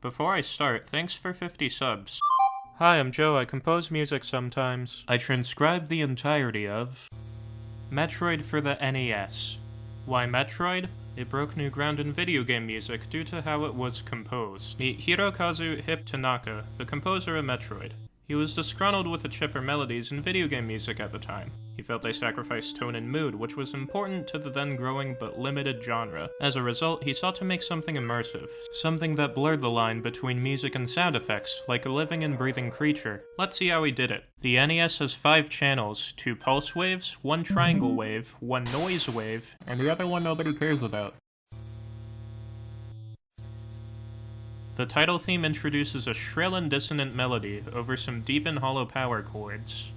Before I start, thanks for 50 subs. Hi, I'm Joe. I compose music sometimes. I transcribed the entirety of Metroid for the NES. Why Metroid? It broke new ground in video game music due to how it was composed. Meet Hirokazu Hip Tanaka, the composer of Metroid. He was disgruntled with the chipper melodies in video game music at the time. He felt they sacrificed tone and mood, which was important to the then growing but limited genre. As a result, he sought to make something immersive, something that blurred the line between music and sound effects, like a living and breathing creature. Let's see how he did it. The NES has 5 channels, 2 pulse waves, 1 triangle wave, 1 noise wave, and the other one nobody cares about. The title theme introduces a shrill and dissonant melody over some deep and hollow power chords.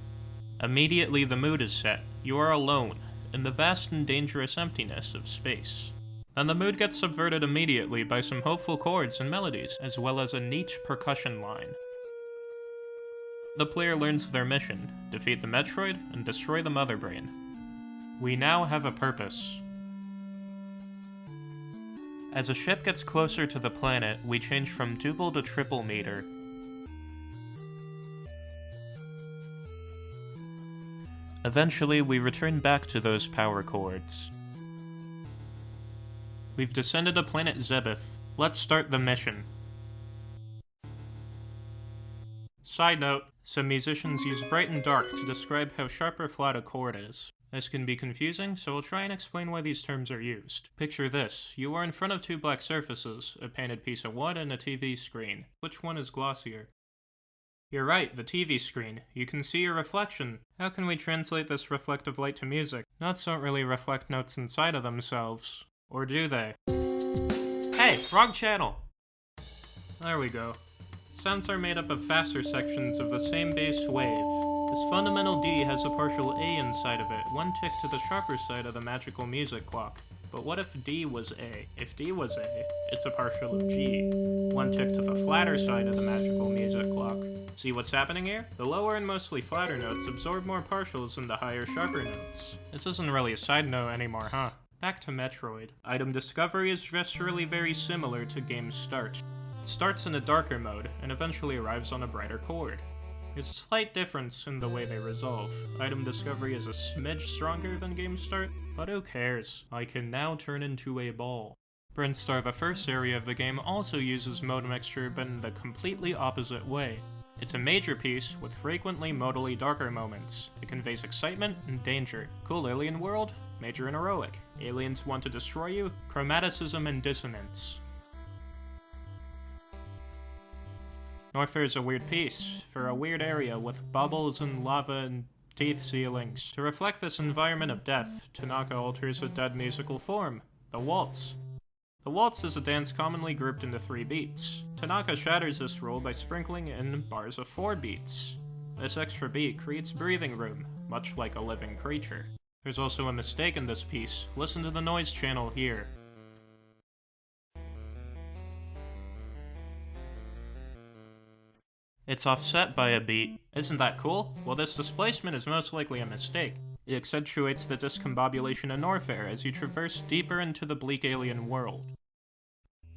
Immediately the mood is set. You are alone, in the vast and dangerous emptiness of space. Then the mood gets subverted immediately by some hopeful chords and melodies, as well as a niche percussion line. The player learns their mission: defeat the Metroid and destroy the Mother Brain. We now have a purpose. As a ship gets closer to the planet, we change from duple to triple meter. Eventually, we return back to those power chords. We've descended to planet Zebeth. Let's start the mission. Side note, some musicians use bright and dark to describe how sharp or flat a chord is. This can be confusing, so I'll try and explain why these terms are used. Picture this. You are in front of 2 black surfaces, a painted piece of wood and a TV screen. Which one is glossier? You're right, the TV screen. You can see your reflection. How can we translate this reflective light to music? Notes don't really reflect notes inside of themselves. Or do they? Hey, wrong channel! There we go. Sounds are made up of faster sections of the same bass wave. This fundamental D has a partial A inside of it, 1 tick to the sharper side of the magical music clock. But what if D was A? If D was A, it's a partial of G, 1 tick to the flatter side of the magical music clock. See what's happening here? The lower and mostly flatter notes absorb more partials than the higher, sharper notes. This isn't really a side note anymore, huh? Back to Metroid. Item discovery is gesturally very similar to game start. It starts in a darker mode, and eventually arrives on a brighter chord. There's a slight difference in the way they resolve. Item discovery is a smidge stronger than game start, but who cares? I can now turn into a ball. Brinstar, the first area of the game, also uses mode mixture, but in the completely opposite way. It's a major piece with frequently modally darker moments. It conveys excitement and danger. Cool alien world? Major and heroic. Aliens want to destroy you? Chromaticism and dissonance. Norfair is a weird piece, for a weird area with bubbles and lava and teeth ceilings. To reflect this environment of death, Tanaka alters a dead musical form, the waltz. The waltz is a dance commonly grouped into 3 beats. Tanaka shatters this rule by sprinkling in bars of 4 beats. This extra beat creates breathing room, much like a living creature. There's also a mistake in this piece. Listen to the noise channel here. It's offset by a beat. Isn't that cool? Well, this displacement is most likely a mistake. It accentuates the discombobulation in Norfair as you traverse deeper into the bleak alien world.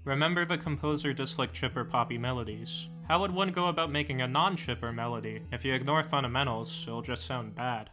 Remember, the composer disliked chipper poppy melodies. How would one go about making a non-chipper melody? If you ignore fundamentals, it'll just sound bad.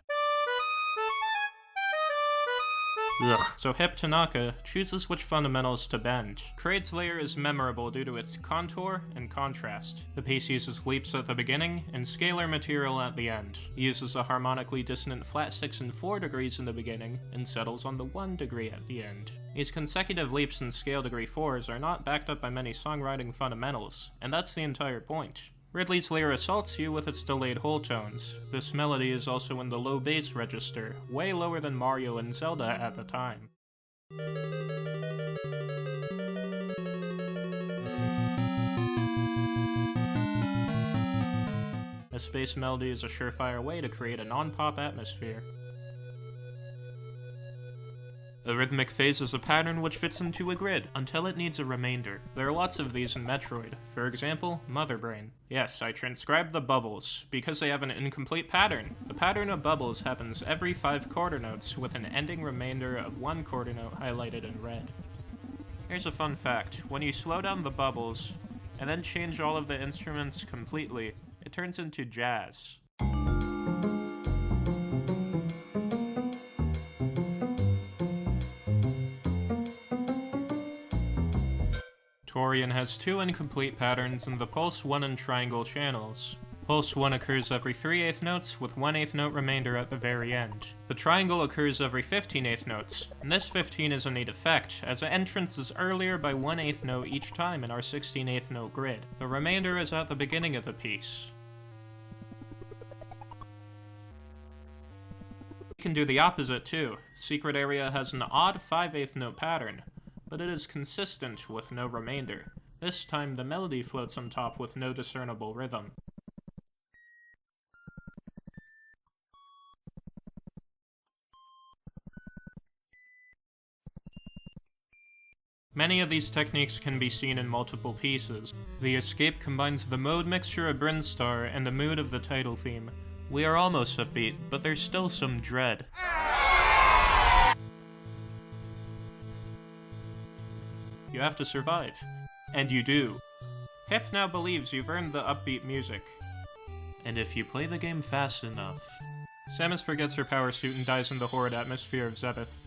Ugh. So Hip Tanaka chooses which fundamentals to bend. Kraid's Lair is memorable due to its contour and contrast. The piece uses leaps at the beginning and scalar material at the end. It uses a harmonically dissonant flat 6 and 4 degrees in the beginning and settles on the 1 degree at the end. These consecutive leaps in scale degree 4s are not backed up by many songwriting fundamentals, and that's the entire point. Ridley's Lair assaults you with its delayed whole tones. This melody is also in the low bass register, way lower than Mario and Zelda at the time. This bass melody is a surefire way to create a non-pop atmosphere. A rhythmic phase is a pattern which fits into a grid, until it needs a remainder. There are lots of these in Metroid. For example, Mother Brain. Yes, I transcribed the bubbles, because they have an incomplete pattern. The pattern of bubbles happens every 5 quarter notes, with an ending remainder of 1 quarter note highlighted in red. Here's a fun fact. When you slow down the bubbles, and then change all of the instruments completely, it turns into jazz. Tourian has two incomplete patterns in the pulse 1 and triangle channels. Pulse 1 occurs every 3/8 notes, with 1/8 note remainder at the very end. The triangle occurs every 15/8 notes, and this 15 is a neat effect, as the entrance is earlier by 1/8 note each time in our 16/8 note grid. The remainder is at the beginning of the piece. We can do the opposite too. Secret Area has an odd 5/8 note pattern, but it is consistent with no remainder. This time the melody floats on top with no discernible rhythm. Many of these techniques can be seen in multiple pieces. The escape combines the mode mixture of Brinstar and the mood of the title theme. We are almost upbeat, but there's still some dread. You have to survive. And you do. Hip now believes you've earned the upbeat music. And if you play the game fast enough. Samus forgets her power suit and dies in the horrid atmosphere of Zebeth.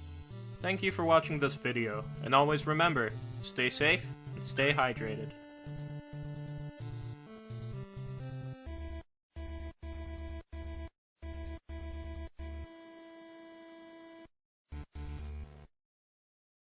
Thank you for watching this video, and always remember, stay safe and stay hydrated.